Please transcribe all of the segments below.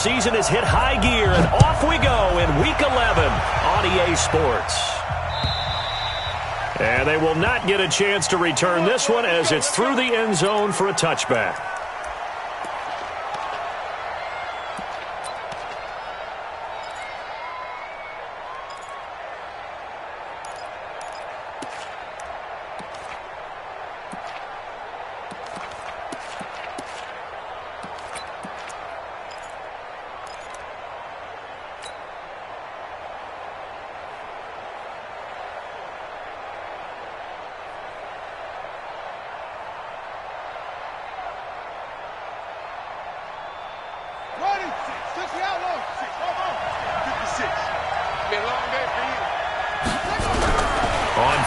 Season has hit high gear, and off we go in Week 11 on EA Sports. And they will not get a chance to return this one as it's through the end zone for a touchback.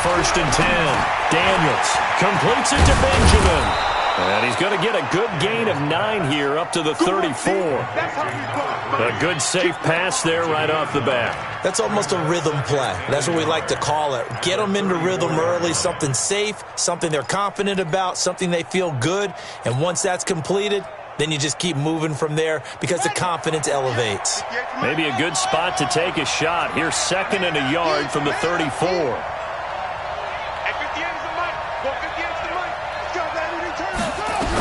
First and 10. Daniels completes it to Benjamin. And he's going to get a good gain of 9 here up to the 34. A good safe pass there right off the bat. That's almost a rhythm play. That's what we like to call it. Get them into rhythm early, something safe, something they're confident about, something they feel good. And once that's completed, then you just keep moving from there because the confidence elevates. Maybe a good spot to take a shot. Here's 2nd and a yard from the 34.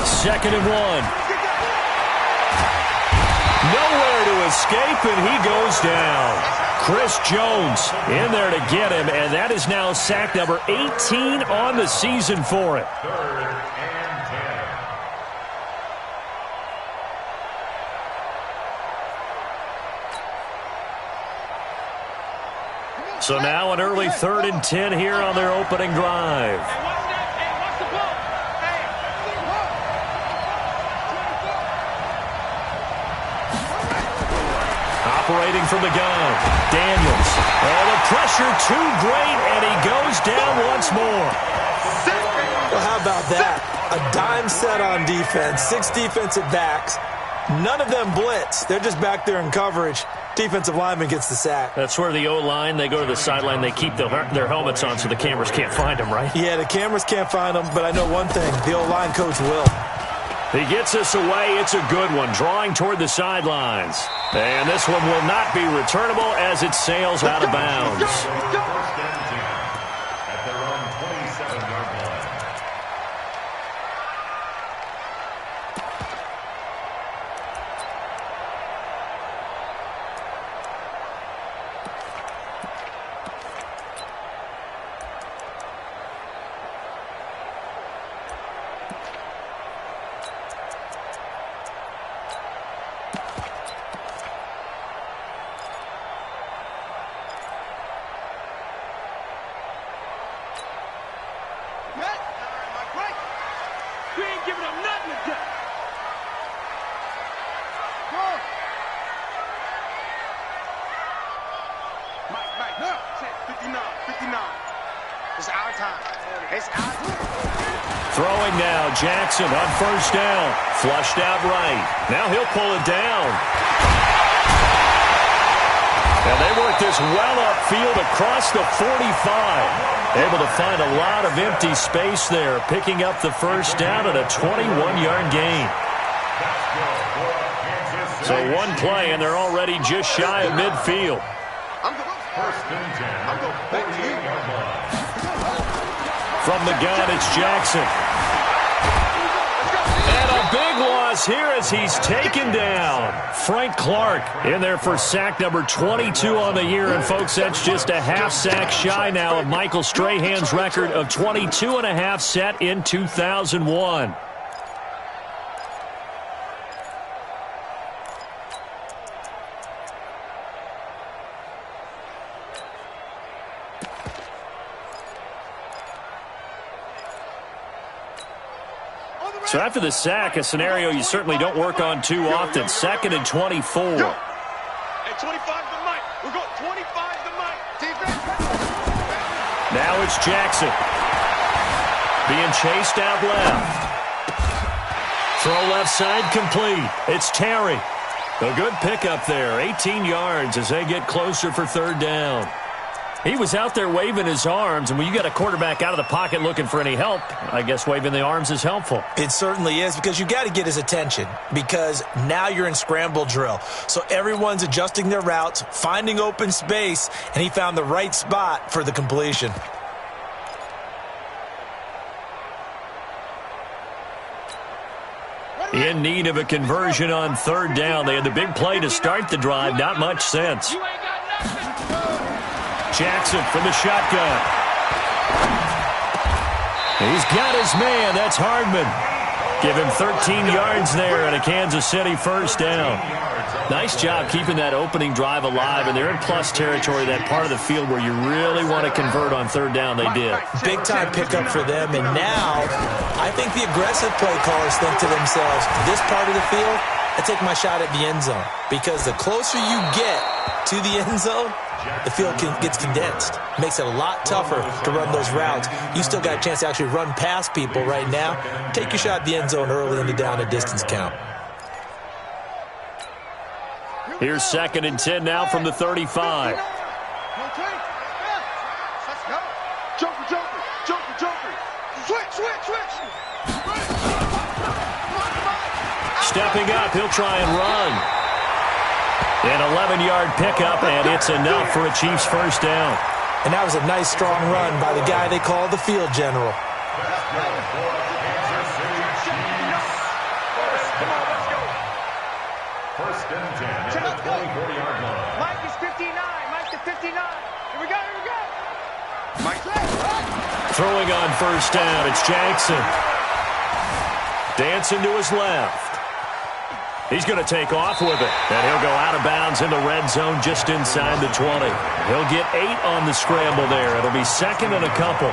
Second and 1. Nowhere to escape, and he goes down. Chris Jones in there to get him, and that is now sack number 18 on the season for it. So now an early 3rd and 10 here on their opening drive. Operating from the gun, Daniels. Oh, the pressure too great, and he goes down once more. Well, how about that? A dime set on defense, 6 defensive backs. None of them blitz. They're just back there in coverage. Defensive lineman gets the sack. That's where the O-line, they go to the sideline, they keep their helmets on so the cameras can't find them, right? Yeah, the cameras can't find them, but I know one thing. The O-line coach will. He gets us away. It's a good one, drawing toward the sidelines. And this one will not be returnable as it sails out of bounds. Throwing now, Jackson on first down. Flushed out right. Now he'll pull it down. And they work this well upfield across the 45. Able to find a lot of empty space there, picking up the first down at a 21-yard gain. So one play, and they're already just shy of midfield. From the gun, it's Jackson. And a big loss here as he's taken down. Frank Clark in there for sack number 22 on the year. And, folks, that's just a half sack shy now of Michael Strahan's record of 22 and a half set in 2001. So after the sack, a scenario you certainly don't work on too often. 2nd and 24. Hey, 25 to Mike. We're going 25 to Mike. Defense. Now it's Jackson. Being chased out left. Throw left side complete. It's Terry. A good pickup there. 18 yards as they get closer for 3rd down. He was out there waving his arms, and when you got a quarterback out of the pocket looking for any help, I guess waving the arms is helpful. It certainly is, because you got to get his attention, because now you're in scramble drill. So everyone's adjusting their routes, finding open space, and he found the right spot for the completion. In need of a conversion on third down. They had the big play to start the drive. Not much sense. Jackson from the shotgun. He's got his man. That's Hardman. Give him 13 yards there and a Kansas City first down. Nice job keeping that opening drive alive, and they're in plus territory, that part of the field where you really want to convert on third down. They did. Big-time pickup for them, and now I think the aggressive play callers think to themselves, this part of the field, I take my shot at the end zone, because the closer you get to the end zone, the field gets condensed. Makes it a lot tougher to run those routes. You still got a chance to actually run past people right now. Take your shot at the end zone early in the down and distance count. Here's 2nd and 10 now from the 35. Stepping up, he'll try and run. An 11-yard pickup, and it's enough for a Chiefs first down. And that was a nice, strong run by the guy they call the field general. First and 10 at the 24-yard line. Mike is 59. Mike to 59. Here we go. Mike. Throwing on first down, it's Jackson. Dancing to his left. He's going to take off with it, and he'll go out of bounds in the red zone just inside the 20. He'll get 8 on the scramble there. It'll be 2nd and a couple.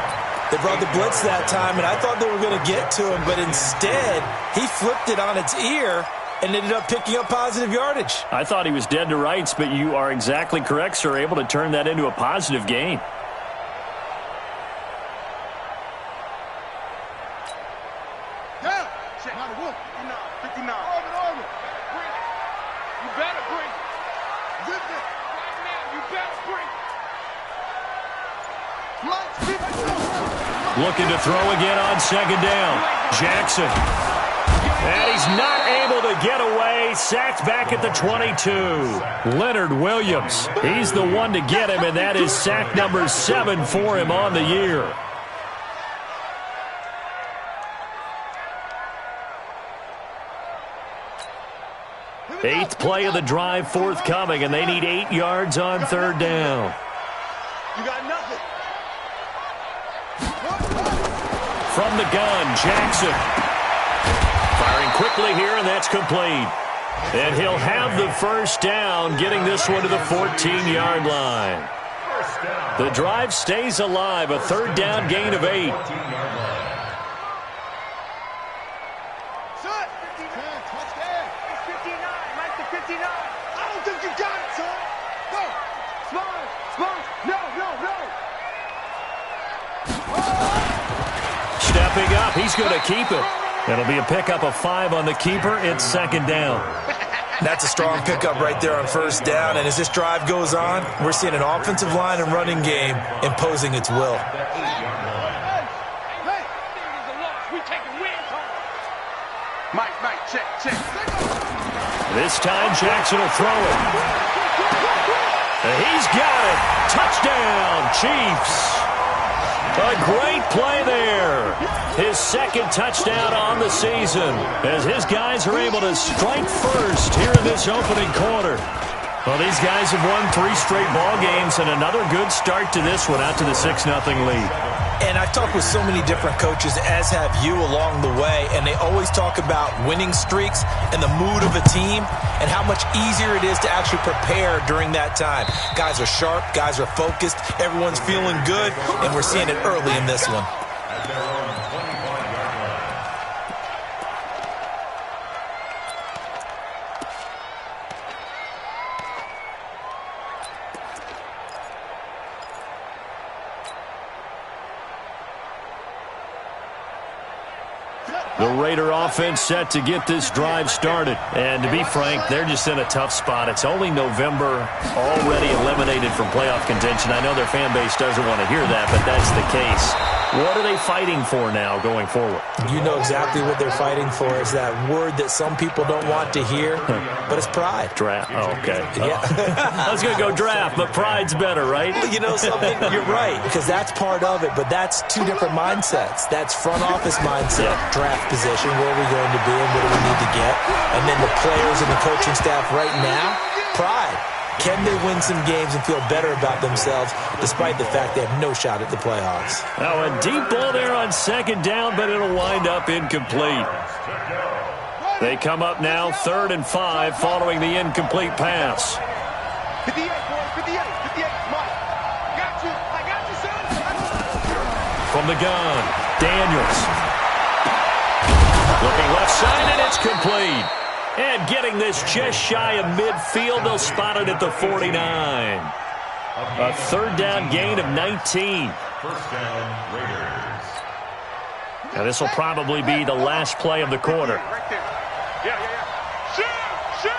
They brought the blitz that time, and I thought they were going to get to him, but instead, he flipped it on its ear and ended up picking up positive yardage. I thought he was dead to rights, but you are exactly correct, sir, able to turn that into a positive gain. Looking to throw again on 2nd down. Jackson. And he's not able to get away. Sacked back at the 22. Leonard Williams. He's the one to get him, and that is sack number 7 for him on the year. Eighth play of the drive forthcoming, and they need 8 yards on third down. You got nothing. From the gun, Jackson. Firing quickly here, and that's complete. And he'll have the first down, getting this one to the 14-yard line. The drive stays alive, a third down gain of 8. Stepping up, he's going to keep it. It'll be a pickup of 5 on the keeper. It's 2nd down. That's a strong pickup right there on first down, and as this drive goes on, we're seeing an offensive line and running game imposing its will. Mike, check. This time Jackson will throw it. And he's got it. Touchdown, Chiefs. A great play there. His 2nd touchdown on the season as his guys are able to strike first here in this opening quarter. Well, these guys have won 3 straight ball games and another good start to this one out to the 6-0 lead. And I've talked with so many different coaches, as have you along the way, and they always talk about winning streaks and the mood of a team and how much easier it is to actually prepare during that time. Guys are sharp, guys are focused, everyone's feeling good, and we're seeing it early in this one. The Raider offense set to get this drive started. And to be frank, they're just in a tough spot. It's only November, already eliminated from playoff contention. I know their fan base doesn't want to hear that, but that's the case. What are they fighting for now going forward? You know exactly what they're fighting for. Is that word that some people don't want to hear, but it's pride. Draft. Oh, okay. Yeah. I was going to go draft, but pride's better, right? You know something? You're right, because that's part of it, but that's two different mindsets. That's front office mindset, draft position, where are we going to be and what do we need to get? And then the players and the coaching staff right now, pride. Can they win some games and feel better about themselves despite the fact they have no shot at the playoffs? Now a deep ball there on second down, but it'll wind up incomplete. They come up now 3rd and 5 following the incomplete pass. 58, boy, 58, Mike. I got you, son. From the gun, Daniels. Looking left side, and it's complete. And getting this just shy of midfield, they'll spot it at the 49. A 3rd down gain of 19. First down, Raiders. Now this will probably be the last play of the quarter. Right there. Yeah. Shoot!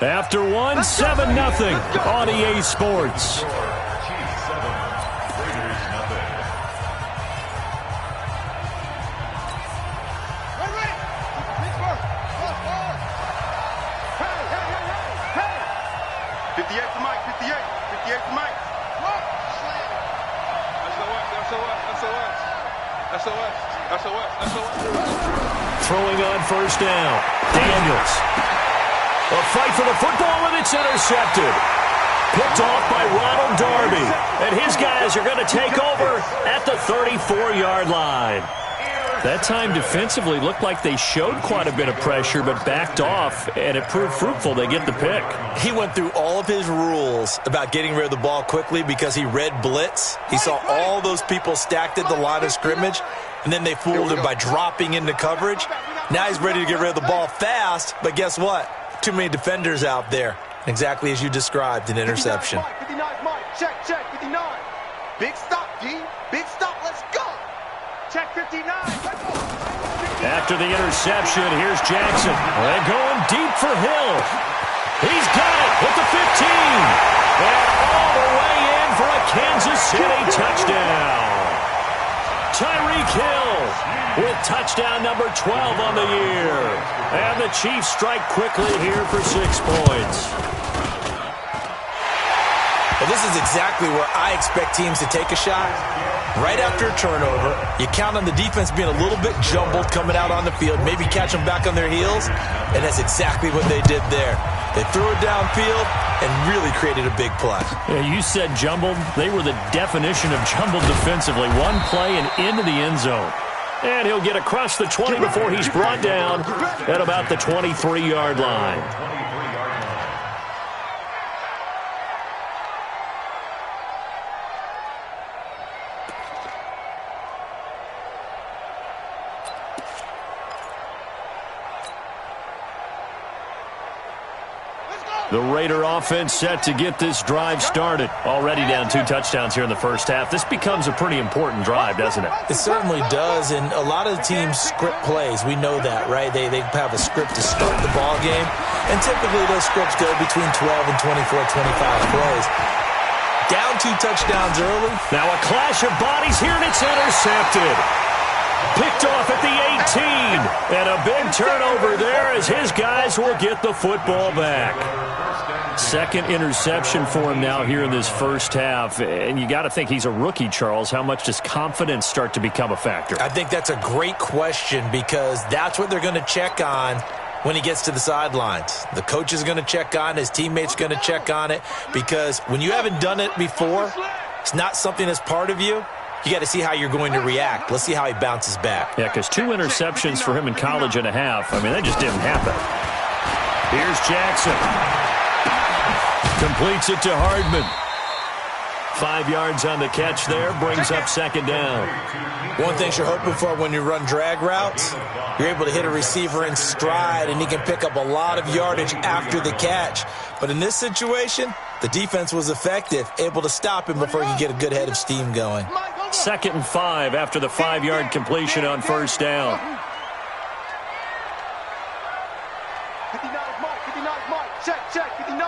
After one, 7-0 on EA Sports. Chiefs 7, Raiders nothing. Hey! 58 to Mike, 58 to Mike. SOS. Throwing on first down. Daniels. A fight for the football, and it's intercepted. Picked off by Ronald Darby. And his guys are going to take over at the 34-yard line. That time defensively looked like they showed quite a bit of pressure, but backed off, and it proved fruitful. They get the pick. He went through all of his rules about getting rid of the ball quickly because he read blitz. He saw all those people stacked at the line of scrimmage, and then they fooled him by dropping into coverage. Now he's ready to get rid of the ball fast, but guess what? Too many defenders out there. Exactly as you described, an interception. 59 Mike. Check, 59. Big stop, D. Big stop, let's go. Check 59. After the interception, here's Jackson. And going deep for Hill. He's got it at the 15. And all the way in for a Kansas City touchdown. Tyreek Hill with touchdown number 12 on the year. And the Chiefs strike quickly here for 6 points. Well, this is exactly where I expect teams to take a shot. Right after a turnover, you count on the defense being a little bit jumbled coming out on the field, maybe catch them back on their heels, and that's exactly what they did there. They threw it downfield and really created a big play. Yeah, you said jumbled. They were the definition of jumbled defensively. One play and into the end zone. And he'll get across the 20 before he's brought down at about the 23-yard line. The Raider offense set to get this drive started. Already down 2 touchdowns here in the first half. This becomes a pretty important drive, doesn't it? It certainly does, and a lot of the teams script plays. We know that, right? They have a script to start the ball game, and typically those scripts go between 12 and 24, 25 plays. Down 2 touchdowns early. Now a clash of bodies here, and it's intercepted. Picked off at the 18. And a big turnover there as his guys will get the football back. Second interception for him now here in this first half. And you got to think he's a rookie, Charles. How much does confidence start to become a factor? I think that's a great question because that's what they're going to check on when he gets to the sidelines. The coach is going to check on, his teammates going to check on it, because when you haven't done it before, it's not something that's part of you. You got to see how you're going to react. Let's see how he bounces back. Yeah, because 2 interceptions for him in college and a half. I mean, that just didn't happen. Here's Jackson. Completes it to Hardman. 5 yards on the catch there. Brings up second down. One thing you're hoping for when you run drag routes, you're able to hit a receiver in stride, and he can pick up a lot of yardage after the catch. But in this situation, the defense was effective, able to stop him before he could get a good head of steam going. It's 2nd and 5 after the 5-yard completion on first down. 59 Mike, 59 Mike. Check, 59.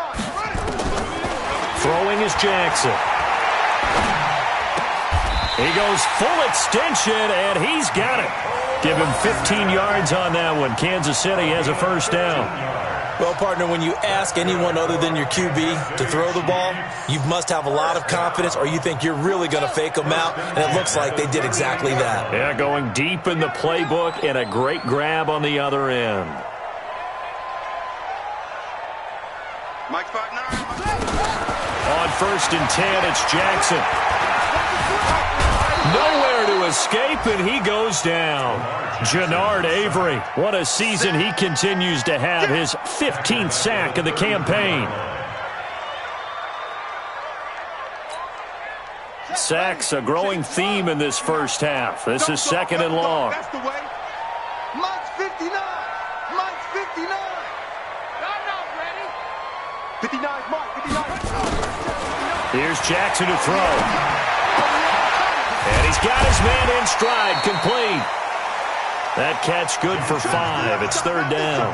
Throwing is Jackson. He goes full extension, and he's got it. Give him 15 yards on that one. Kansas City has a first down. Well, partner, when you ask anyone other than your QB to throw the ball, you must have a lot of confidence, or you think you're really going to fake them out, and it looks like they did exactly that. Yeah, going deep in the playbook, and a great grab on the other end. Mike 5'9". On 1st and 10, it's Jackson. Nowhere to escape, and he goes down. Jannard Avery, what a season he continues to have, his 15th sack of the campaign. Sacks a growing theme in this first half. This is 2nd and long. That's the way. Mike's 59. Mike's 59. I'm not ready. 59 Mike, 59. Here's Jackson to throw. And he's got his man in stride, complete. That catch good for 5. It's 3rd down.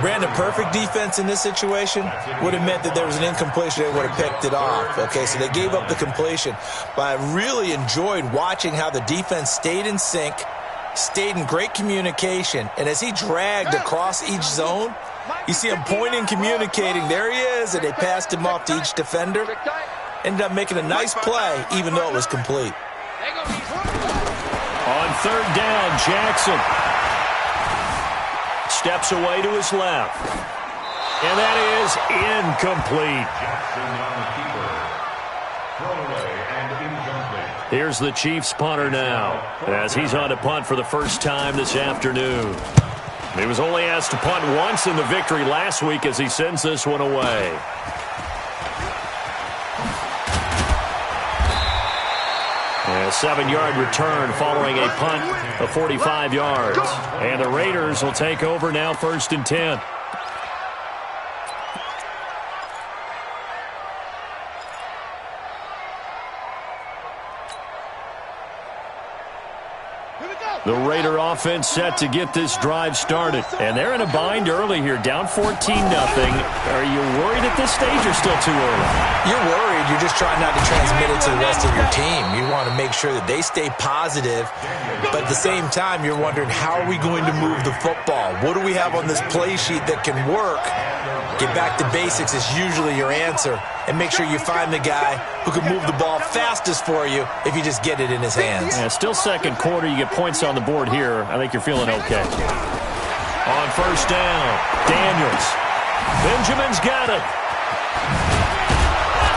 Brandon, perfect defense in this situation would have meant that there was an incompletion. They would have picked it off. Okay, so they gave up the completion. But I really enjoyed watching how the defense stayed in sync, stayed in great communication, and as he dragged across each zone, you see him pointing, communicating. There he is, and they passed him off to each defender. Ended up making a nice play, even though it was complete. On 3rd down, Jackson steps away to his left. And that is incomplete. Here's the Chiefs punter now, as he's on to punt for the first time this afternoon. He was only asked to punt once in the victory last week as he sends this one away. A 7-yard return following a punt of 45 yards. And the Raiders will take over now, 1st and 10. The Raider offense set to get this drive started. And they're in a bind early here, down 14-0. Are you worried at this stage or still too early? You're worried. You're just trying not to transmit it to the rest of your team. You want to make sure that they stay positive. But at the same time, you're wondering, how are we going to move the football? What do we have on this play sheet that can work? Get back to basics is usually your answer. And make sure you find the guy who can move the ball fastest for you if you just get it in his hands. Yeah, still 2nd quarter. You get points on the board here. I think you're feeling okay. On 1st down, Daniels. Benjamin's got it.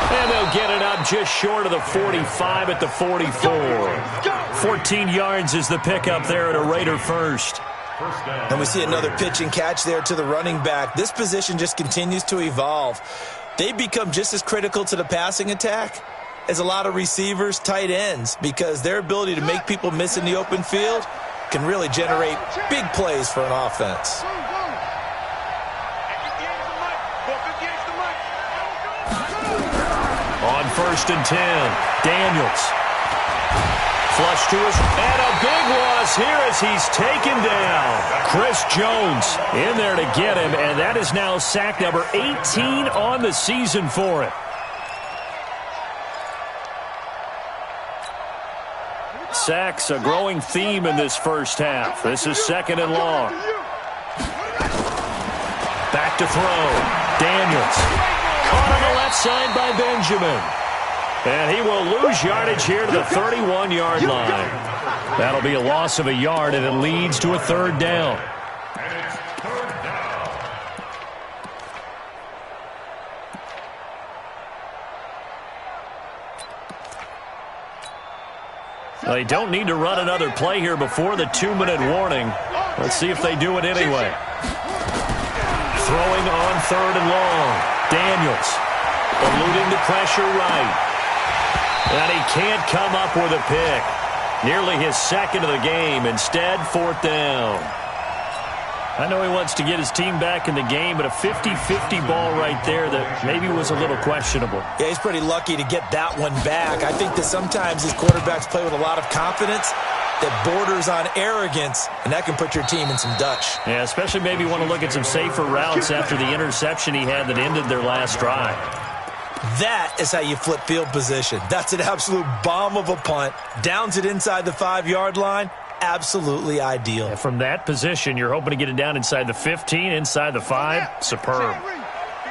And they'll get it up just short of the 45 at the 44. 14 yards is the pickup there at a Raider first. And we see another pitch and catch there to the running back. This position just continues to evolve. They become just as critical to the passing attack as a lot of receivers, tight ends, because their ability to make people miss in the open field can really generate big plays for an offense. On 1st and 10, Daniels. Flush to his, and a big loss here as he's taken down. Chris Jones in there to get him, and that is now sack number 18 on the season for him. Sacks a growing theme in this first half. This is 2nd and long. Back to throw. Daniels. Caught on the left side by Benjamin. And he will lose yardage here to the 31-yard line. That'll be a loss of a yard, and it leads to a 3rd down. They don't need to run another play here before the 2-minute warning. Let's see if they do it anyway. Throwing on 3rd and long. Daniels eluding the pressure right. And he can't come up with a pick. Nearly his 2nd of the game. Instead, 4th down. I know he wants to get his team back in the game, but a 50-50 ball right there that maybe was a little questionable. Yeah, he's pretty lucky to get that one back. I think that sometimes these quarterbacks play with a lot of confidence that borders on arrogance, and that can put your team in some Dutch. Yeah, especially maybe want to look at some safer routes after the interception he had that ended their last drive. That is how you flip field position. That's an absolute bomb of a punt. Downs it inside the 5-yard line. Absolutely ideal. And from that position, you're hoping to get it down inside the 15, inside the 5. Superb.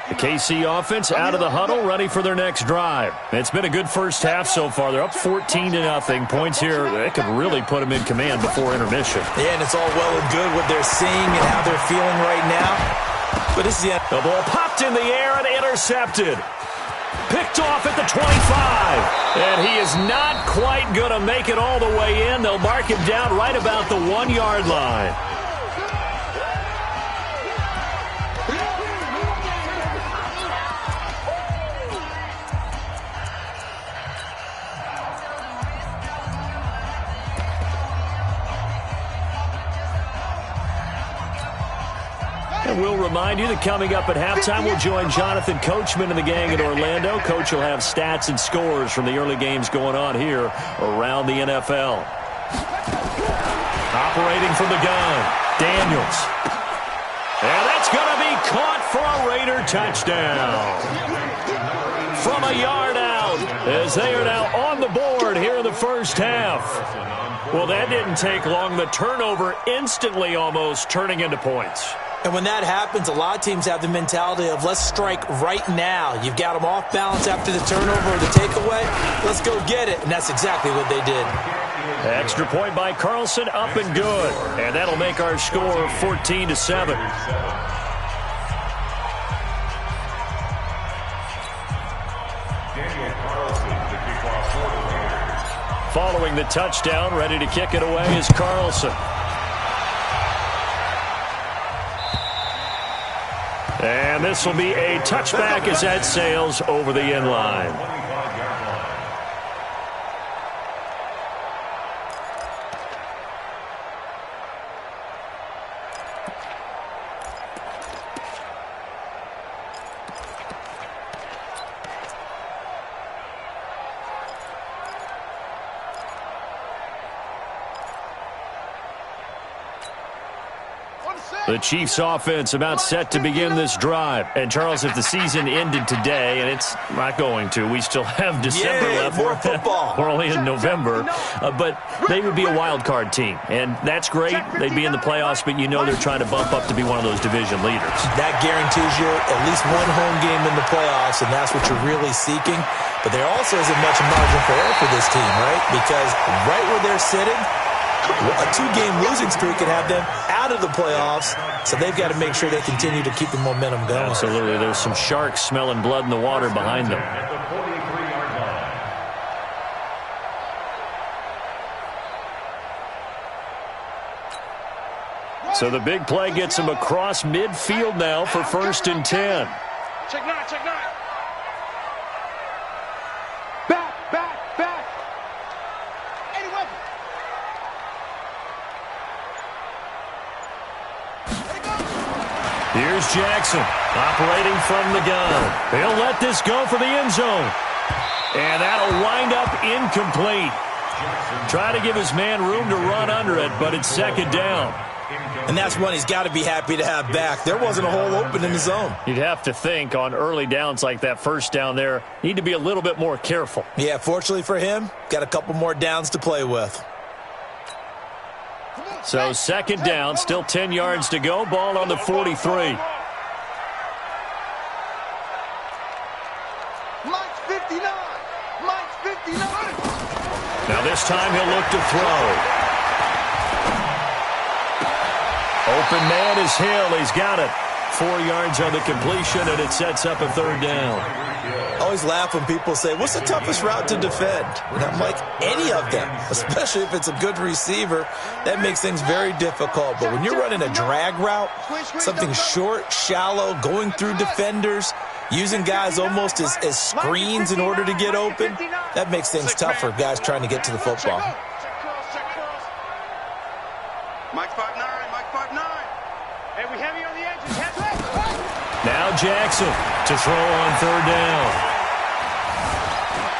The KC offense out of the huddle, ready for their next drive. It's been a good first half so far. They're up 14-0. Points here, that could really put them in command before intermission. Yeah, and it's all well and good what they're seeing and how they're feeling right now. But this is the end. The ball popped in the air and intercepted. Picked off at the 25. And he is not quite going to make it all the way in. They'll mark him down right about the 1-yard line. And we'll remind you that coming up at halftime, we'll join Jonathan Coachman and the gang in Orlando. Coach will have stats and scores from the early games going on here around the NFL. Operating from the gun, Daniels. And that's going to be caught for a Raider touchdown. From a yard out, as they are now on the board here in the first half. Well, that didn't take long. The turnover instantly almost turning into points. And when that happens, a lot of teams have the mentality of let's strike right now. You've got them off balance after the turnover or the takeaway. Let's go get it. And that's exactly what they did. Extra point by Carlson, up and good. And that'll make our score 14-7. Following the touchdown, ready to kick it away is Carlson. And this will be a touchback as that sails over the end line. The Chiefs offense about set to begin this drive. And, Charles, if the season ended today, and it's not going to, we still have December left. More football. We're only in November. But they would be a wild card team. And that's great. They'd be in the playoffs, but you know they're trying to bump up to be one of those division leaders. That guarantees you at least one home game in the playoffs, and that's what you're really seeking. But there also isn't much margin for error for this team, right? Because right where they're sitting, a 2-game losing streak could have them out of the playoffs, so they've got to make sure they continue to keep the momentum going. Absolutely. There's some sharks smelling blood in the water behind them. So the big play gets them across midfield now for 1st and 10. Check 9, check 9. Back. Any weapon. Here's Jackson operating from the gun. He'll let this go for the end zone. And that'll wind up incomplete. Try to give his man room to run under it, but it's 2nd down. And that's one he's got to be happy to have back. There wasn't a hole open in the zone. You'd have to think on early downs like that, 1st down there, need to be a little bit more careful. Yeah, fortunately for him, got a couple more downs to play with. So 2nd down, still 10 yards to go. Ball on the 43. Mike's 59. Now this time he'll look to throw. Open man is Hill. He's got it. 4 yards on the completion, and it sets up a 3rd down. I always laugh when people say, what's the toughest route to defend? And I'm like, any of them, especially if it's a good receiver. That makes things very difficult. But when you're running a drag route, something short, shallow, going through defenders, using guys almost as screens in order to get open, that makes things tough for guys trying to get to the football. Mike 5'9", Mike 5'9". Hey, Now Jackson to throw on third down.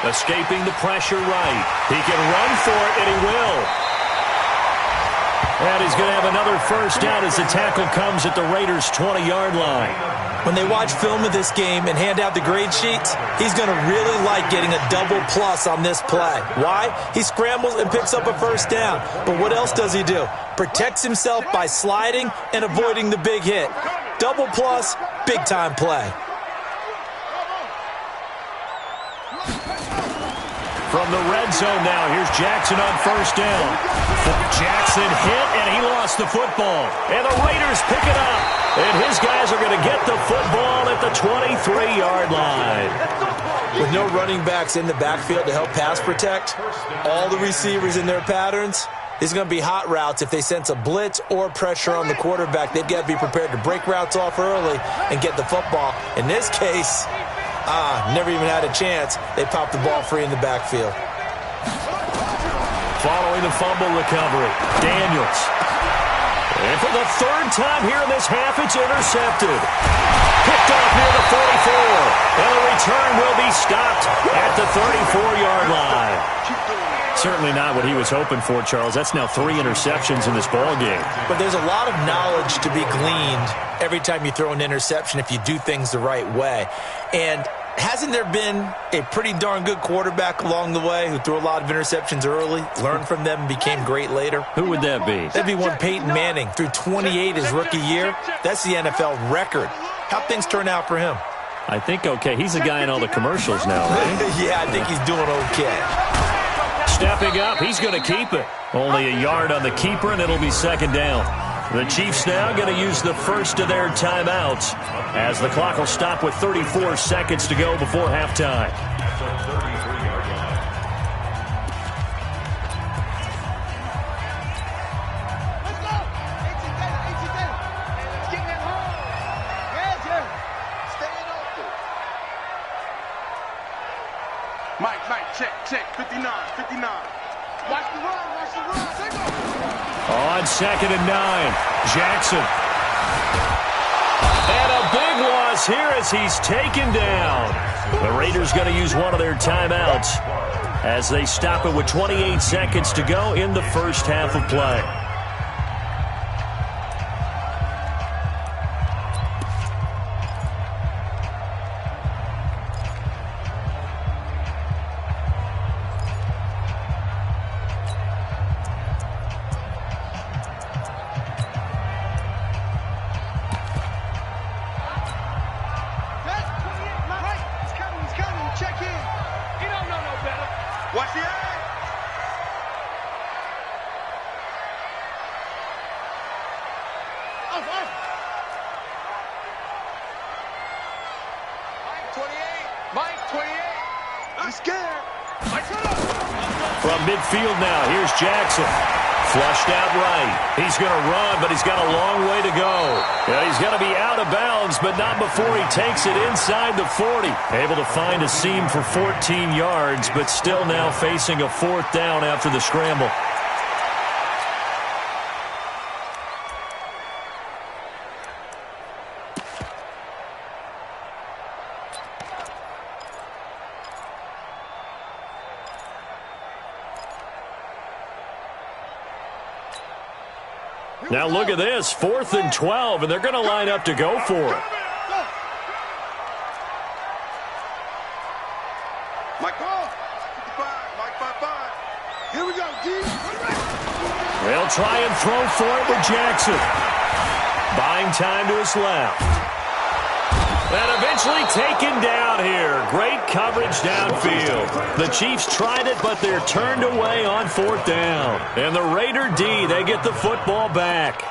Escaping the pressure right. He can run for it, and he will. And he's going to have another first down as the tackle comes at the Raiders' 20-yard line. When they watch film of this game and hand out the grade sheets, he's going to really like getting a double plus on this play. Why? He scrambles and picks up a first down. But what else does he do? Protects himself by sliding and avoiding the big hit. Double plus, big-time play. From the red zone now, here's Jackson on first down. Jackson hit, and he lost the football. And the Raiders pick it up. And his guys are going to get the football at the 23-yard line. With no running backs in the backfield to help pass protect, all the receivers in their patterns, it's going to be hot routes. If they sense a blitz or pressure on the quarterback, they've got to be prepared to break routes off early and get the football. In this case, never even had a chance. They popped the ball free in the backfield. Following the fumble recovery, Daniels. And for the third time here in this half, it's intercepted. Picked off near the 44. And the return will be stopped at the 34-yard line. Certainly not what he was hoping for, Charles. That's now 3 interceptions in this ballgame. But there's a lot of knowledge to be gleaned every time you throw an interception if you do things the right way. And hasn't there been a pretty darn good quarterback along the way who threw a lot of interceptions early, learned from them, and became great later? Who would that be? That'd be one Peyton Manning. Threw 28 his rookie year. That's the NFL record. How'd things turn out for him? I think okay. He's the guy in all the commercials now, right? Yeah, I think he's doing okay. Stepping up, he's going to keep it. Only a yard on the keeper, and it'll be second down. The Chiefs now going to use the first of their timeouts as the clock will stop with 34 seconds to go before halftime. Mike, check, 59. Watch the run. On second and 9, Jackson. And a big loss here as he's taken down. The Raiders going to use one of their timeouts as they stop it with 28 seconds to go in the first half of play. Watch the eye. Mike, 28. I'm scared. From midfield now, here's Jackson. Flushed out right. He's going to run, but he's got a long way to go. Yeah, he's going to be out of bounds, but not before he takes it inside the 40. Able to find a seam for 14 yards, but still now facing a fourth down after the scramble. Now look at this, 4th and 12, and they're going to line up to go for it. Mike 55. Here we go, D. They'll try and throw for it with Jackson. Buying time to his left. And eventually taken down here. Great coverage downfield. The Chiefs tried it, but they're turned away on 4th down. And the Raider D, they get the football back.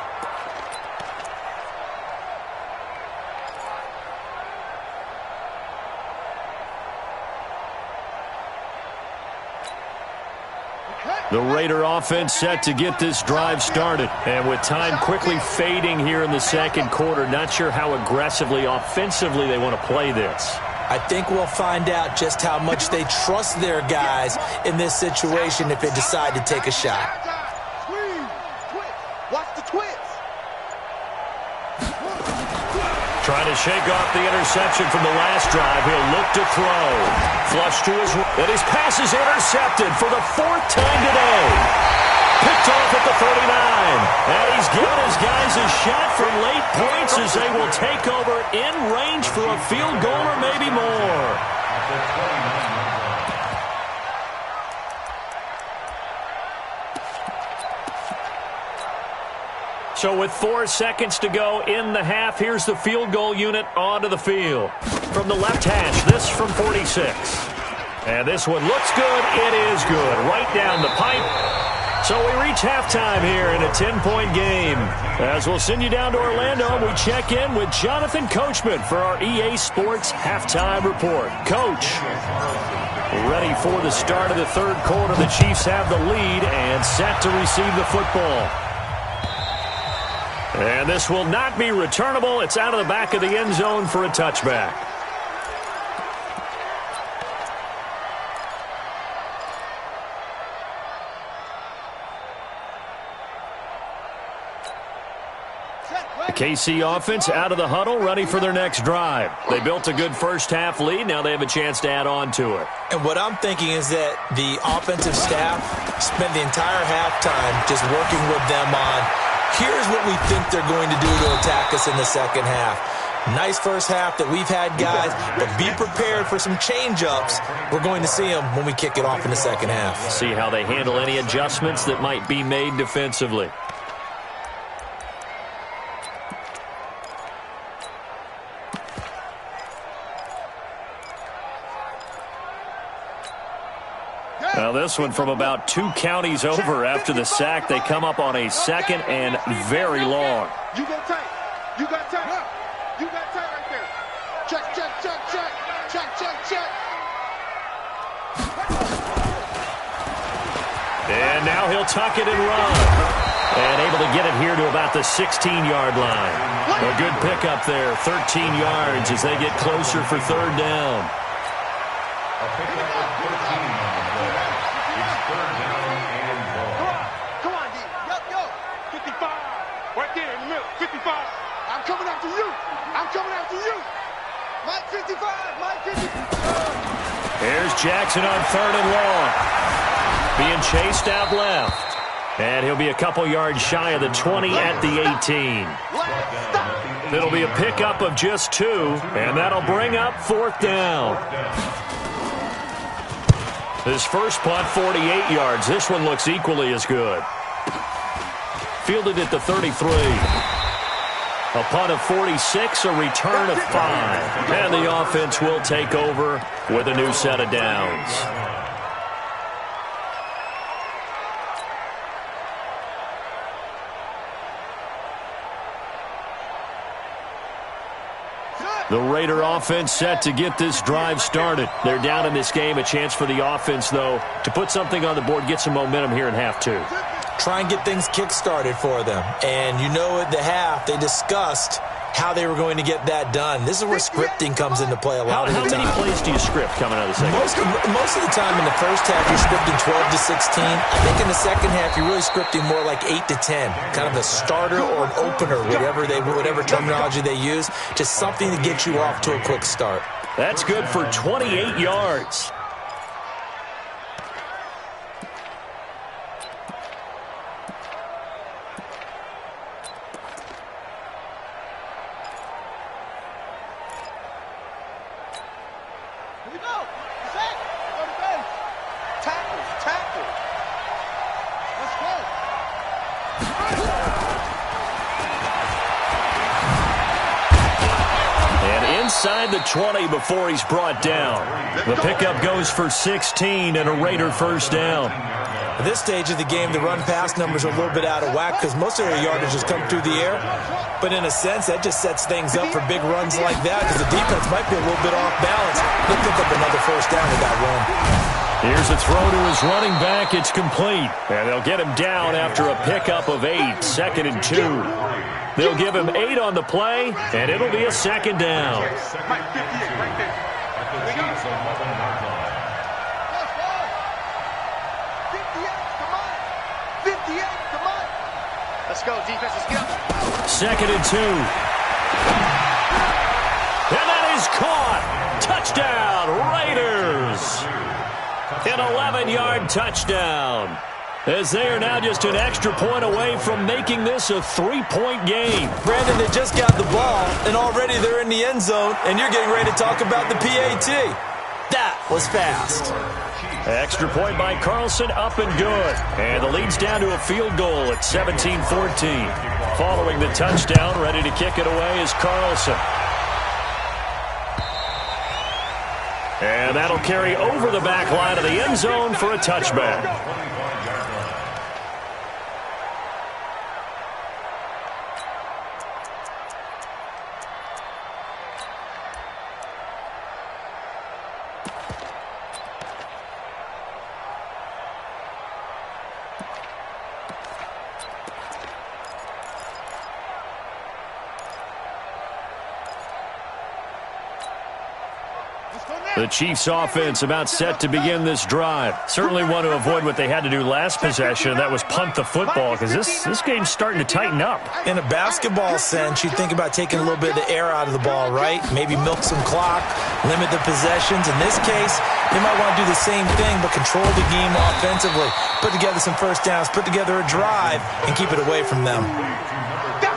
The Raider offense set to get this drive started. And with time quickly fading here in the second quarter, not sure how aggressively, offensively they want to play this. I think we'll find out just how much they trust their guys in this situation if they decide to take a shot. Watch the twist. Trying to shake off the interception from the last drive. He'll look to throw. Flush to his right. And his pass is intercepted for the 4th time today. Picked off at the 39. And he's given his guys a shot for late points as they will take over in range for a field goal or maybe more. So with 4 seconds to go in the half, here's the field goal unit onto the field. From the left hash, this from 46. And this one looks good. It is good. Right down the pipe. So we reach halftime here in a 10-point game. As we'll send you down to Orlando, we check in with Jonathan Coachman for our EA Sports Halftime Report. Coach, ready for the start of the third quarter. The Chiefs have the lead and set to receive the football. And this will not be returnable. It's out of the back of the end zone for a touchback. The KC offense out of the huddle, ready for their next drive. They built a good first-half lead. Now they have a chance to add on to it. And what I'm thinking is that the offensive staff spent the entire halftime just working with them on, here's what we think they're going to do to attack us in the second half. Nice first half that we've had, guys, but be prepared for some change-ups. We're going to see them when we kick it off in the second half. See how they handle any adjustments that might be made defensively. Now this one from about 2 counties over after the sack. They come up on a second and very long. You go tight. You got tight. You got tight right there. Check, check, check, check. Check, check, check. And now he'll tuck it and run. And able to get it here to about the 16-yard line. A good pickup there, 13 yards as they get closer for third down. A pickup of 13 on the play. It's third down and long. Come on, D. Yo. 55. Right there in the middle. 55. I'm coming after you. I'm coming after you. Mike 55. Mike 55. Here's Jackson on third and long. Being chased out left. And he'll be a couple yards shy of the 20 at the 18. It'll be a pickup of just 2, and that'll bring up fourth down. His first punt, 48 yards. This one looks equally as good. Fielded at the 33. A punt of 46, a return of 5. And the offense will take over with a new set of downs. The Raider offense set to get this drive started. They're down in this game. A chance for the offense, though, to put something on the board, get some momentum here in half 2. Try and get things kick-started for them. And you know at the half, they discussed how they were going to get that done. This is where scripting comes into play a lot of the time. How many plays do you script coming out of the second? Most of the time in the first half, you're scripting 12 to 16. I think in the second half, you're really scripting more like 8 to 10. Kind of a starter or an opener, whatever terminology they use. Just something to get you off to a quick start. That's good for 28 yards. Inside the 20 before he's brought down. The pickup goes for 16 and a Raider first down. At this stage of the game, the run-pass numbers are a little bit out of whack because most of their yardage has come through the air. But in a sense, that just sets things up for big runs like that because the defense might be a little bit off balance. They'll pick up another first down with that run. Here's a throw to his running back. It's complete. And they'll get him down after a pickup of 8. Second and 2. They'll give him 8 on the play, and it'll be a second down. Mike 58 right there. At the Chiefs 11-yard line. 58, come on. Let's go, defense. Let's get up. Second and 2. An 11-yard touchdown. As they are now just an extra point away from making this a 3-point game. Brandon, they just got the ball, and already they're in the end zone, and you're getting ready to talk about the PAT. That was fast. Extra point by Carlson, up and good. And the lead's down to a field goal at 17-14. Following the touchdown, ready to kick it away is Carlson. And that'll carry over the back line of the end zone for a touchback. The Chiefs offense about set to begin this drive. Certainly want to avoid what they had to do last possession, and that was punt the football, because this game's starting to tighten up. In a basketball sense, you think about taking a little bit of the air out of the ball, right? Maybe milk some clock, limit the possessions. In this case, they might want to do the same thing, but control the game offensively. Put together some first downs, put together a drive, and keep it away from them.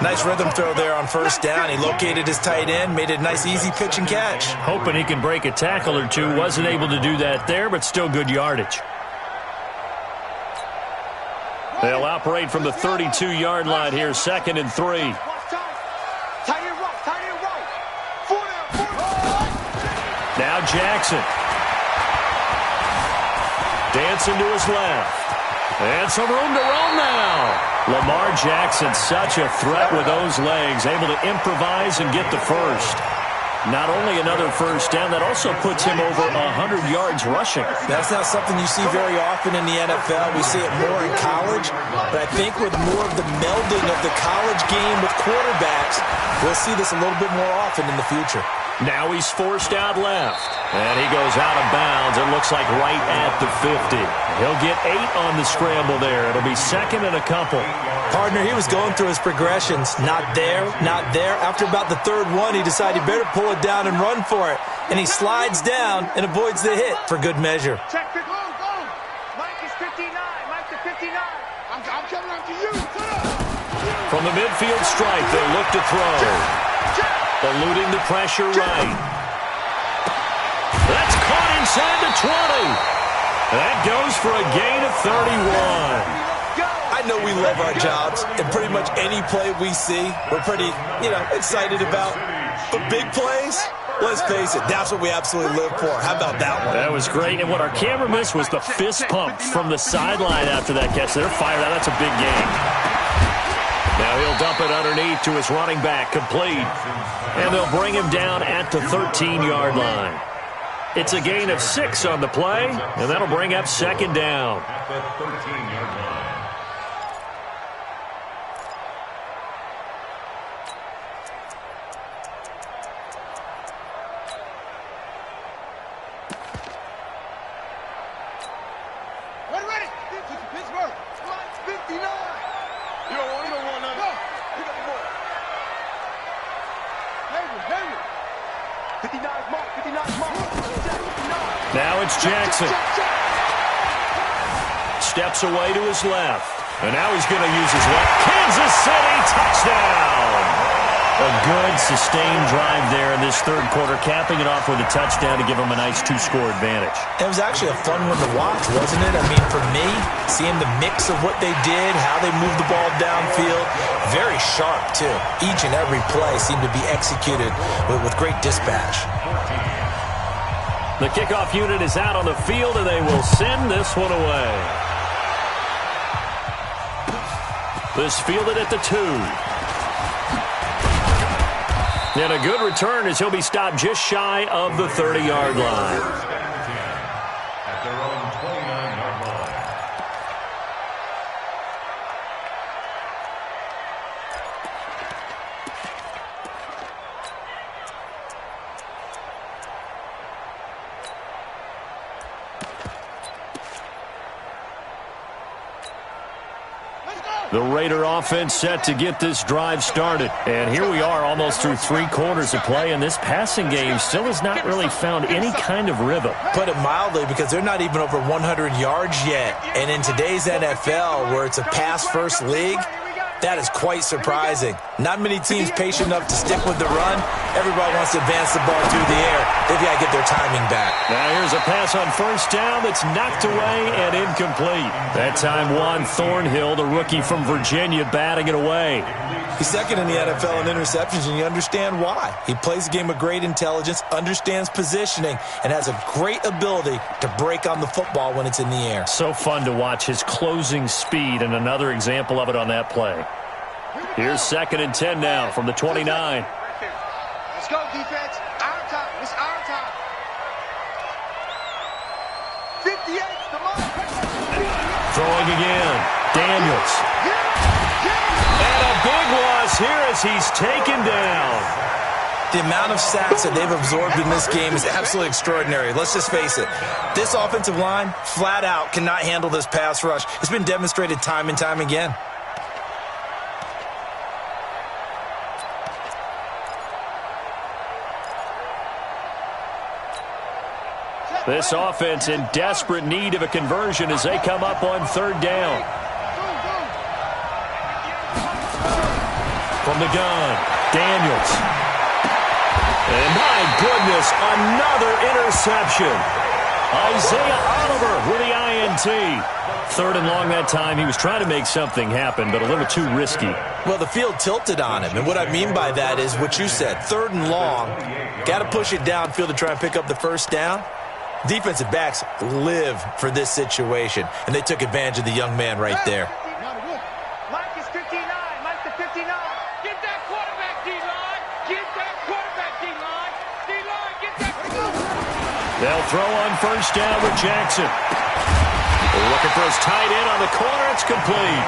Nice rhythm throw there on first down. He located his tight end, made it a nice, easy pitch and catch. Hoping he can break a tackle or two. Wasn't able to do that there, but still good yardage. They'll operate from the 32-yard line here, 2nd and 3. Now Jackson. Dancing to his left. And some room to roam now. Lamar Jackson, such a threat with those legs, able to improvise and get the first. Not only another first down, that also puts him over 100 yards rushing. That's not something you see very often in the NFL. We see it more in college, but I think with more of the melding of the college game with quarterbacks, we'll see this a little bit more often in the future. Now he's forced out left, and he goes out of bounds. It looks like right at the 50. He'll get 8 on the scramble there. It'll be 2nd and a couple. Partner, he was going through his progressions. Not there, not there. After about the 3rd one, he decided he better pull it down and run for it. And he slides down and avoids the hit for good measure. Check it. Go. Mike is 59. Mike is 59. I'm coming up to you. From the midfield stripe, they'll look to throw. Eluding the pressure right. That's caught inside the 20. That goes for a gain of 31. I know we love our jobs, and pretty much any play we see, we're pretty, excited about. But big plays, let's face it, that's what we absolutely live for. How about that one? That was great, and what our camera missed was the fist pump from the sideline after that catch. They're fired out. That's a big game. Now he'll dump it underneath to his running back, complete. And they'll bring him down at the 13-yard line. It's a gain of 6 on the play, and that'll bring up 2nd down. At the 13-yard line. Ready. Pittsburgh. 59. You don't want nothing. No. Pick up the ball. Henry. 59 mark. 59 mark. Now it's Jackson. Steps away to his left. And now he's going to use his left. Kansas City touchdown. A good sustained drive there in this 3rd quarter, capping it off with a touchdown to give him a nice 2-score advantage. It was actually a fun one to watch, wasn't it? I mean, for me, seeing the mix of what they did, how they moved the ball downfield, very sharp, too. Each and every play seemed to be executed with great dispatch. The kickoff unit is out on the field, and they will send this one away. This fielded at the 2. And a good return as he'll be stopped just shy of the 30-yard line. At their own 29-yard line. Let's go. The Raider offense set to get this drive started. And here we are almost through 3 quarters of play, and this passing game still has not really found any kind of rhythm. Put it mildly, because they're not even over 100 yards yet. And in today's NFL, where it's a pass-first league, that is quite surprising. Not many teams patient enough to stick with the run. Everybody wants to advance the ball through the air. They've got to get their timing back. Now here's a pass on first down that's knocked away and incomplete. That time Juan Thornhill, the rookie from Virginia, batting it away. He's second in the NFL in interceptions, and you understand why. He plays a game of great intelligence, understands positioning, and has a great ability to break on the football when it's in the air. So fun to watch his closing speed, and another example of it on that play. Here's 2nd and 10 now from the 29. Let's go, defense. Our time. It's our time. 58, the mark. Throwing again. Daniels. And a big loss here as he's taken down. The amount of sacks that they've absorbed in this game is absolutely extraordinary. Let's just face it. This offensive line, flat out, cannot handle this pass rush. It's been demonstrated time and time again. This offense in desperate need of a conversion as they come up on 3rd down. From the gun, Daniels. And my goodness, another interception. Isaiah Oliver with the INT. 3rd and long that time. He was trying to make something happen, but a little too risky. Well, the field tilted on him, and what I mean by that is what you said. 3rd and long, got to push it downfield to try and pick up the first down. Defensive backs live for this situation, and they took advantage of the young man right there. Mike is 59. Mike the 59. Get that quarterback, D-line. Get that quarterback, D-line. D-line, get that quarterback. They'll throw on first down with Jackson. Looking for his tight end on the corner. It's complete.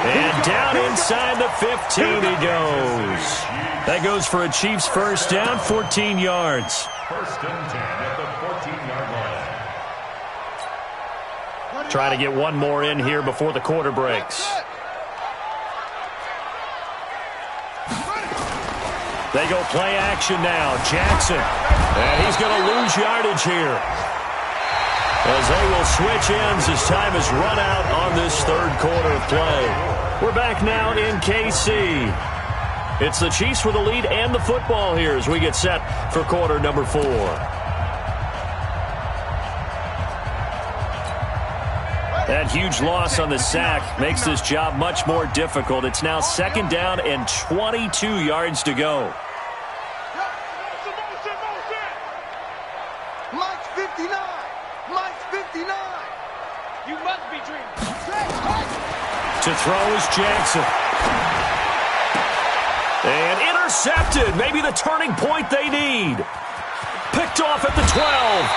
And down inside the 15 he goes. That goes for a Chiefs first down, 14 yards. 1st and 10 at the 14-yard line. Trying to get one more in here before the quarter breaks. They go play action now. Jackson. And he's going to lose yardage here, as they will switch ends as time is run out on this 3rd quarter of play. We're back now in KC. It's the Chiefs with the lead and the football here as we get set for quarter number 4. That huge loss on the sack makes this job much more difficult. It's now 2nd down and 22 yards to go. Mike's 59. Mike's 59. You must be dreaming. To throw is Jackson. And intercepted. Maybe the turning point they need. Picked off at the 12.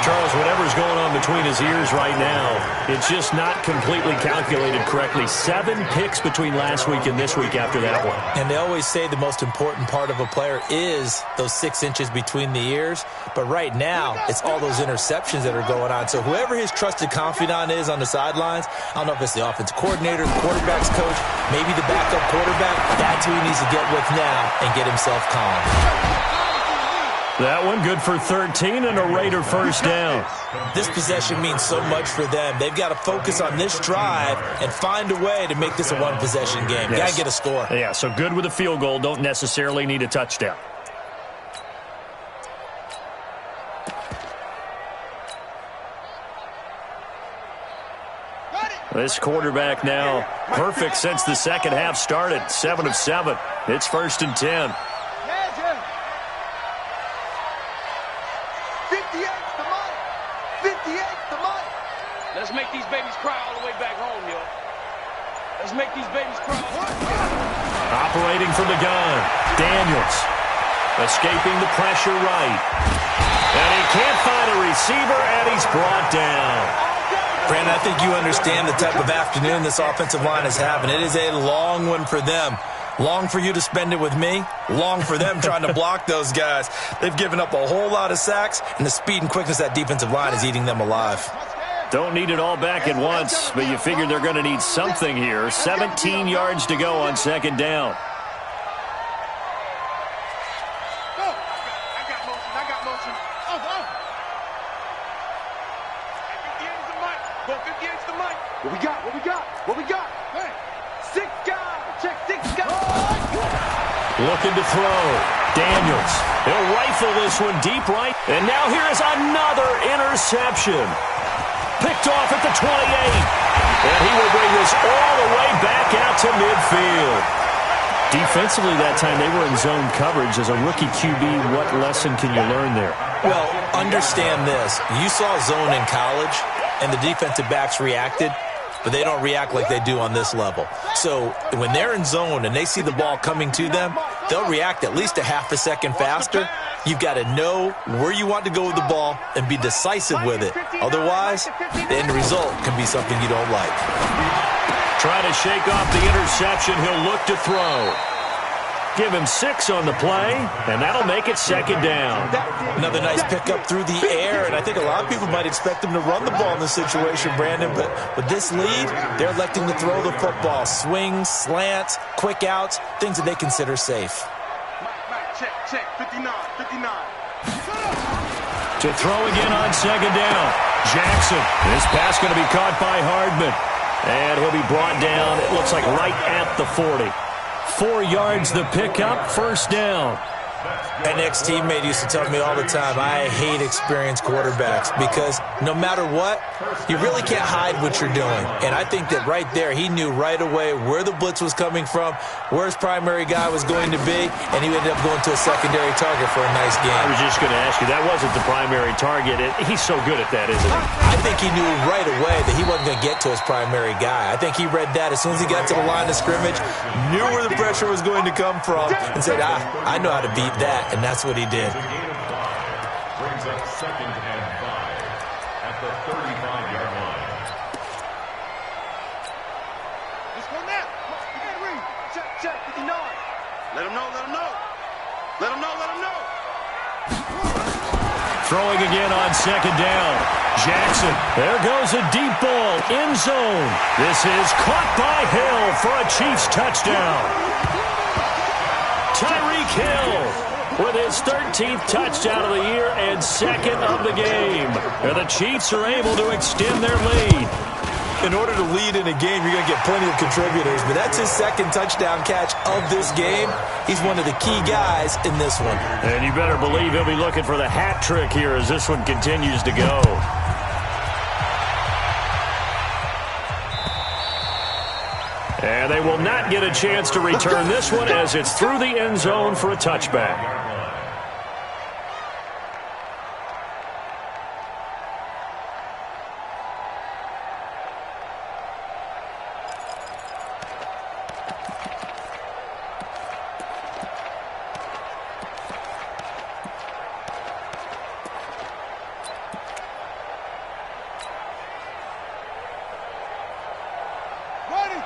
Charles, whatever's going on between his ears right now, it's just not completely calculated correctly. 7 picks between last week and this week after that one. And they always say the most important part of a player is those 6 inches between the ears. But right now, it's all those interceptions that are going on. So whoever his trusted confidant is on the sidelines, I don't know if it's the offensive coordinator, the quarterback's coach, maybe the backup quarterback, that's who he needs to get with now and get himself calm. That one good for 13 and a Raider first down. This possession means so much for them. They've got to focus on this drive and find a way to make this a one-possession game. Yes. Got to get a score. Yeah, so good with a field goal. Don't necessarily need a touchdown. This quarterback now perfect since the second half started. 7 of 7. It's 1st and 10. 58's the money. 58's the money. Let's make these babies cry all the way back home, yo. Let's make these babies cry. Operating from the gun, Daniels. Escaping the pressure right. And he can't find a receiver, and he's brought down. Brandon, I think you understand the type of afternoon this offensive line is having. It is a long one for them. Long for you to spend it with me. Long for them trying to block those guys. They've given up a whole lot of sacks, and the speed and quickness of that defensive line is eating them alive. Don't need it all back at once, but you figure they're going to need something here. 17 yards to go on second down. I got motion. Go 58 to the mic. What we got? Hey. 6 guys. Check 6 guys. Looking to throw. Daniels. He'll rifle this one deep right. And now here is another interception. Picked off at the 28. And he will bring this all the way back out to midfield. Defensively that time, they were in zone coverage. As a rookie QB, what lesson can you learn there? Well, understand this. You saw zone in college, and the defensive backs reacted, but they don't react like they do on this level. So when they're in zone and they see the ball coming to them, they'll react at least a half a second faster. You've got to know where you want to go with the ball and be decisive with it. Otherwise, the end result can be something you don't like. Trying to shake off the interception. He'll look to throw. Give him 6 on the play, and that'll make it second down. Another nice pickup through the air, and I think a lot of people might expect him to run the ball in this situation, Brandon, but with this lead, they're electing to throw the football. Swings, slants, quick outs, things that they consider safe. Check, 59. To throw again on second down. Jackson. This pass going to be caught by Hardman. And he'll be brought down, it looks like right at the 40. 4 yards the pickup, first down. An ex-teammate used to tell me all the time, I hate experienced quarterbacks because no matter what, you really can't hide what you're doing. And I think that right there, he knew right away where the blitz was coming from, where his primary guy was going to be, and he ended up going to a secondary target for a nice game. I was just going to ask you, that wasn't the primary target. He's so good at that, isn't he? I think he knew right away that he wasn't going to get to his primary guy. I think he read that as soon as he got to the line of scrimmage, knew where the pressure was going to come from, and said, I know how to beat that. And that's what he did. Brings up 2nd and 5 at the 35-yard line. Let's go now. You can't read. Check, 59. Let him know. Throwing again on second down. Jackson. There goes a deep ball. End zone. This is caught by Hill for a Chiefs touchdown. Tyreek Hill with his 13th touchdown of the year and 2nd of the game. And the Chiefs are able to extend their lead. In order to lead in a game, you're going to get plenty of contributors, but that's his 2nd touchdown catch of this game. He's one of the key guys in this one. And you better believe he'll be looking for the hat trick here as this one continues to go. And they will not get a chance to return this one as it's through the end zone for a touchback.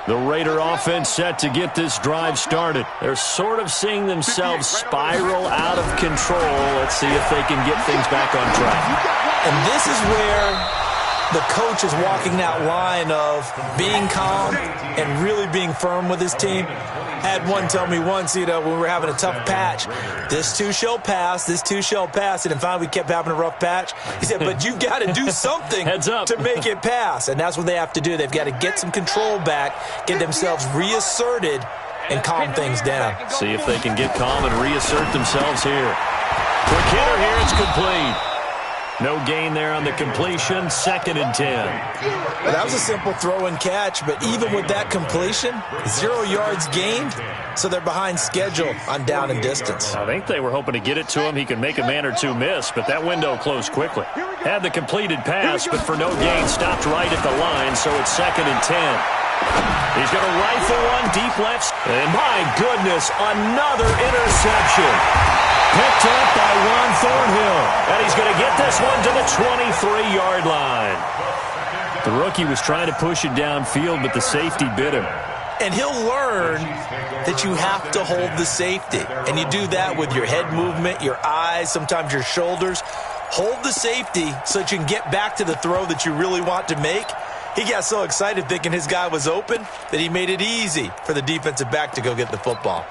The Raider offense set to get this drive started. They're sort of seeing themselves spiral out of control. Let's see if they can get things back on track. And this is where the coach is walking that line of being calm and really being firm with his team. Had one tell me once, when we were having a tough patch, this too shall pass, this too shall pass. And then finally we kept having a rough patch. He said, but you've got to do something Heads up. to make it pass. And that's what they have to do. They've got to get some control back, get themselves reasserted, and calm things down. See if they can get calm and reassert themselves here. Quick hitter here, it's complete. No gain there on the completion, 2nd and 10. Well, that was a simple throw and catch, but even with that completion, 0 yards gained, so they're behind schedule on down and distance. I think they were hoping to get it to him. He could make a man or two miss, but that window closed quickly. Had the completed pass, but for no gain, stopped right at the line, so it's 2nd and 10. He's going to rifle one deep left, and my goodness, another interception. Picked up by Juan Thornhill, and he's going to get this one to the 23-yard line. The rookie was trying to push it downfield, but the safety bit him. And he'll learn that you have to hold the safety. And you do that with your head movement, your eyes, sometimes your shoulders. Hold the safety so that you can get back to the throw that you really want to make. He got so excited thinking his guy was open that he made it easy for the defensive back to go get the football.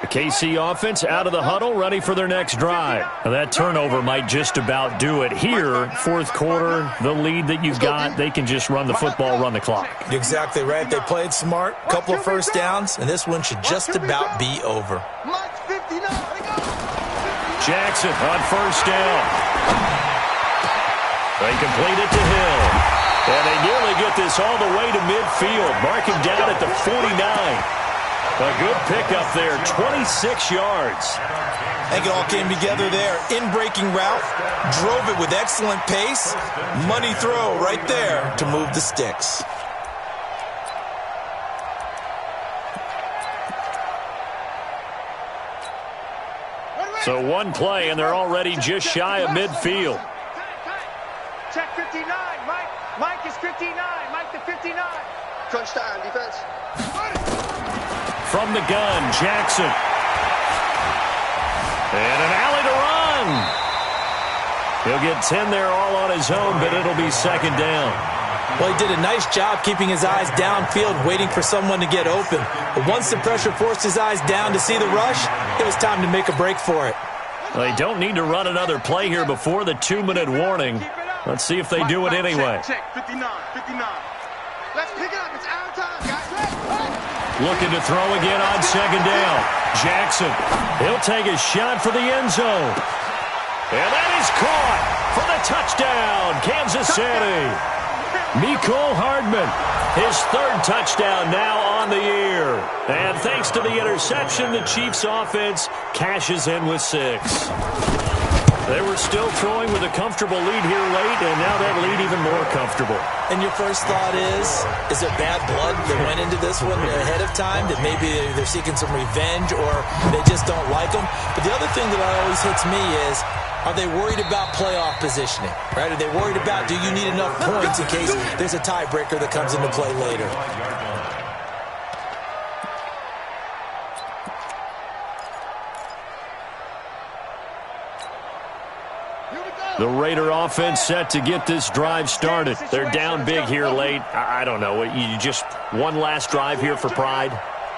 The KC offense out of the huddle, ready for their next drive. Now that turnover might just about do it here. Fourth quarter, the lead that you've got, they can just run the football, run the clock. You're exactly right. They played smart, couple of first downs, and this one should just about be over. Jackson on first down. They complete it to Hill. And they nearly get this all the way to midfield. Mark him down at the 49. A good pickup there, 26 yards. I think it all came together there. In-breaking route, drove it with excellent pace. Money throw right there to move the sticks. So one play, and they're already just shy of midfield. Check 59, Mike. Mike is 59. Mike to 59. Crunch time, defense. From the gun, Jackson. And an alley to run. He'll get 10 there all on his own, but it'll be second down. Well, he did a nice job keeping his eyes downfield, waiting for someone to get open. But once the pressure forced his eyes down to see the rush, it was time to make a break for it. Well, they don't need to run another play here before the 2-minute warning. Let's see if they do it anyway. Check 59, 59. Let's pick it up. It's out of time, guys. Looking to throw again on second down. Jackson, he'll take a shot for the end zone. And that is caught for the touchdown, Kansas City. Mecole Hardman, his third touchdown now on the year. And thanks to the interception, the Chiefs offense cashes in with 6. They were still throwing with a comfortable lead here late, and now that lead even more comfortable. And your first thought is there bad blood that went into this one ahead of time, that maybe they're seeking some revenge or they just don't like them? But the other thing that always hits me is, are they worried about playoff positioning, right? Are they worried about, do you need enough points in case there's a tiebreaker that comes into play later? The Raider offense set to get this drive started. They're down big here late. I don't know. You just one last drive here for pride?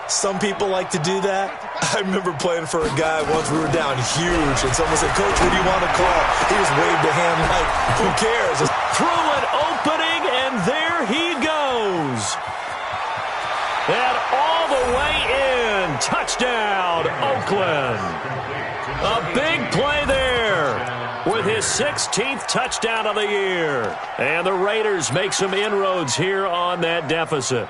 Some people like to do that. I remember playing for a guy once. We were down huge, and someone said, "Coach, what do you want to call?" He just waved a hand like, who cares? Through an opening, and there he goes. And all the way in. Touchdown, Oakland. A big play there with his 16th touchdown of the year. And the Raiders make some inroads here on that deficit.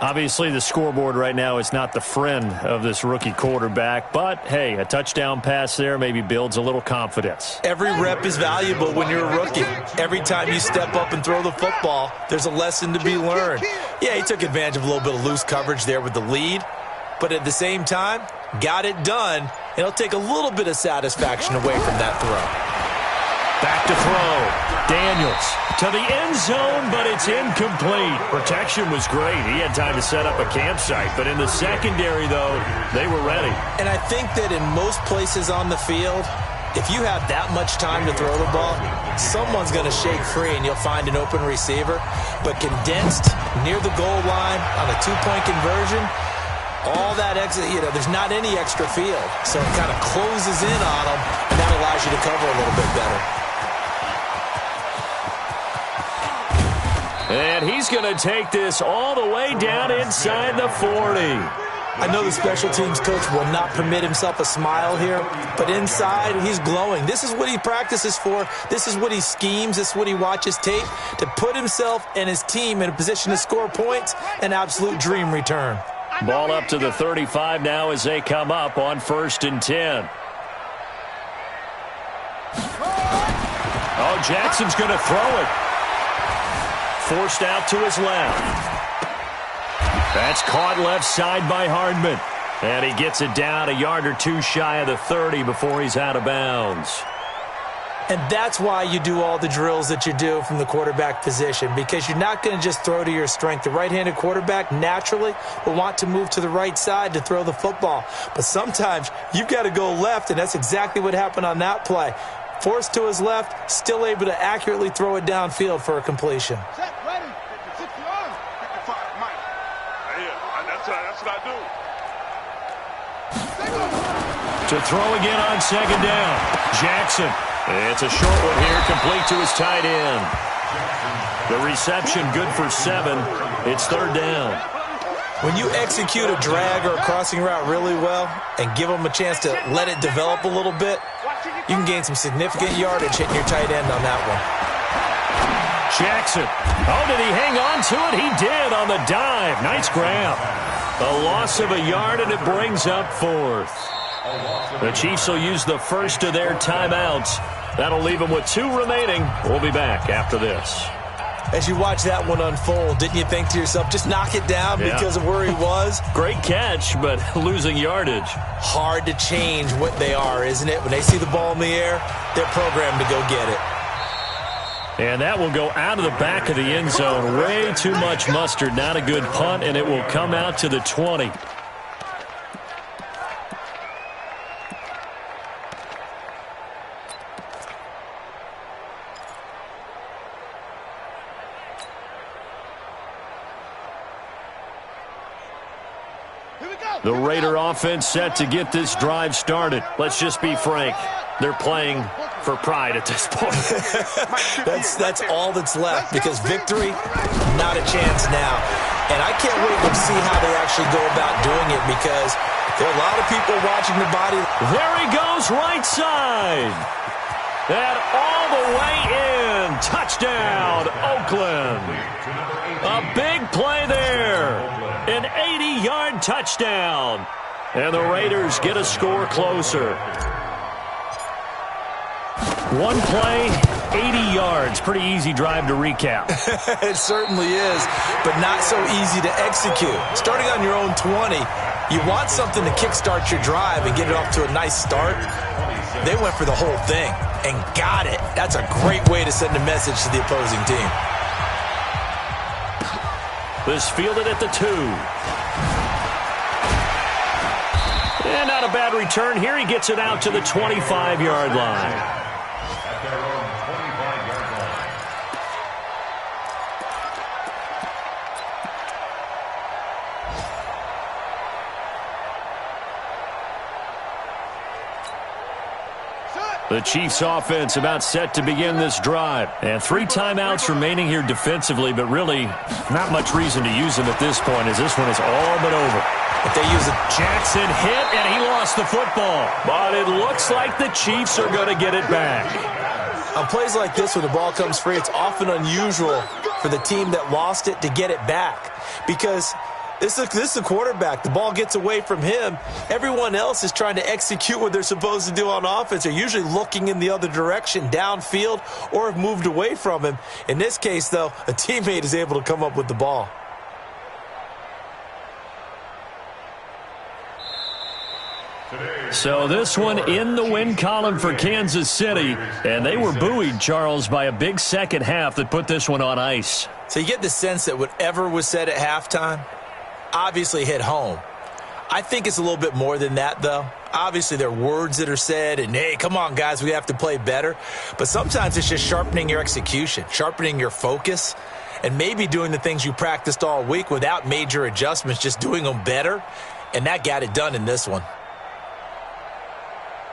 Obviously, the scoreboard right now is not the friend of this rookie quarterback. But, hey, a touchdown pass there maybe builds a little confidence. Every rep is valuable when you're a rookie. Every time you step up and throw the football, there's a lesson to be learned. Yeah, he took advantage of a little bit of loose coverage there with the lead. But at the same time, got it done. It'll take a little bit of satisfaction away from that throw. Back to throw. Daniels to the end zone, but it's incomplete. Protection was great. He had time to set up a campsite. But in the secondary, though, they were ready. And I think that in most places on the field, if you have that much time to throw the ball, someone's going to shake free and you'll find an open receiver. But condensed near the goal line on a two-point conversion, all that extra, there's not any extra field. So it kind of closes in on them, and that allows you to cover a little bit better. And he's going to take this all the way down inside the 40. I know the special teams coach will not permit himself a smile here, but inside, he's glowing. This is what he practices for. This is what he schemes. This is what he watches tape to put himself and his team in a position to score points. An absolute dream return. Ball up to the 35 now as they come up on 1st and 10. Oh, Jackson's going to throw it. Forced out to his left. That's caught left side by Hardman. And he gets it down a yard or two shy of the 30 before he's out of bounds. And that's why you do all the drills that you do from the quarterback position, because you're not going to just throw to your strength. The right-handed quarterback naturally will want to move to the right side to throw the football. But sometimes you've got to go left, and that's exactly what happened on that play. Forced to his left, still able to accurately throw it downfield for a completion. Set, ready. 60 on. 55, Mike. Yeah, that's what I do. To throw again on second down. Jackson. It's a short one here, complete to his tight end. The reception good for 7. It's third down. When you execute a drag or a crossing route really well and give them a chance to let it develop a little bit, you can gain some significant yardage hitting your tight end on that one. Jackson. Oh, did he hang on to it? He did on the dive. Nice grab. A loss of a yard, and it brings up 4th. The Chiefs will use the first of their timeouts. That'll leave them with 2 remaining. We'll be back after this. As you watch that one unfold, didn't you think to yourself, just knock it down because of where he was? Great catch, but losing yardage. Hard to change what they are, isn't it? When they see the ball in the air, they're programmed to go get it. And that will go out of the back of the end zone. Way too much mustard. Not a good punt, and it will come out to the 20. The Raider offense set to get this drive started. Let's just be frank. They're playing for pride at this point. That's all that's left, because victory, not a chance now. And I can't wait to see how they actually go about doing it, because there are a lot of people watching the body. There he goes, right side. And all the way in. Touchdown, Oakland. A big play there. An 80-yard touchdown. And the Raiders get a score closer. One play, 80 yards. Pretty easy drive to recap. It certainly is, but not so easy to execute. Starting on your own 20, you want something to kickstart your drive and get it off to a nice start. They went for the whole thing and got it. That's a great way to send a message to the opposing team. This fielded at the 2. And not a bad return here. He gets it out to the 25-yard line. At their own 25-yard line. The Chiefs offense about set to begin this drive. And 3 timeouts remaining here defensively, but really not much reason to use them at this point, as this one is all but over. If they use it, Jackson hit, and he lost the football. But it looks like the Chiefs are going to get it back. on plays like this when the ball comes free, it's often unusual for the team that lost it to get it back, because this is a quarterback. The ball gets away from him. Everyone else is trying to execute what they're supposed to do on offense. They're usually looking in the other direction, downfield, or have moved away from him. In this case, though, a teammate is able to come up with the ball. So this one in the win column for Kansas City, and they were buoyed, Charles, by a big second half that put this one on ice. So you get the sense that whatever was said at halftime obviously hit home. I think it's a little bit more than that, though. Obviously, there are words that are said, and, hey, come on, guys, we have to play better. But sometimes it's just sharpening your execution, sharpening your focus, and maybe doing the things you practiced all week without major adjustments, just doing them better. And that got it done in this one.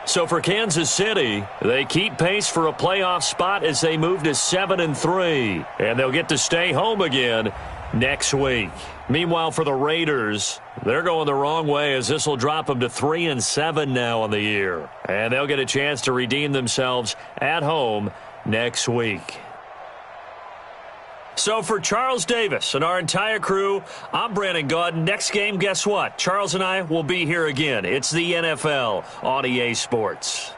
So for Kansas City, they keep pace for a playoff spot as they move to 7-3, and they'll get to stay home again next week. Meanwhile, for the Raiders, they're going the wrong way, as this will drop them to 3-7 now on the year, and they'll get a chance to redeem themselves at home next week. So for Charles Davis and our entire crew, I'm Brandon Gaudin. Next game, guess what? Charles and I will be here again. It's the NFL on EA Sports.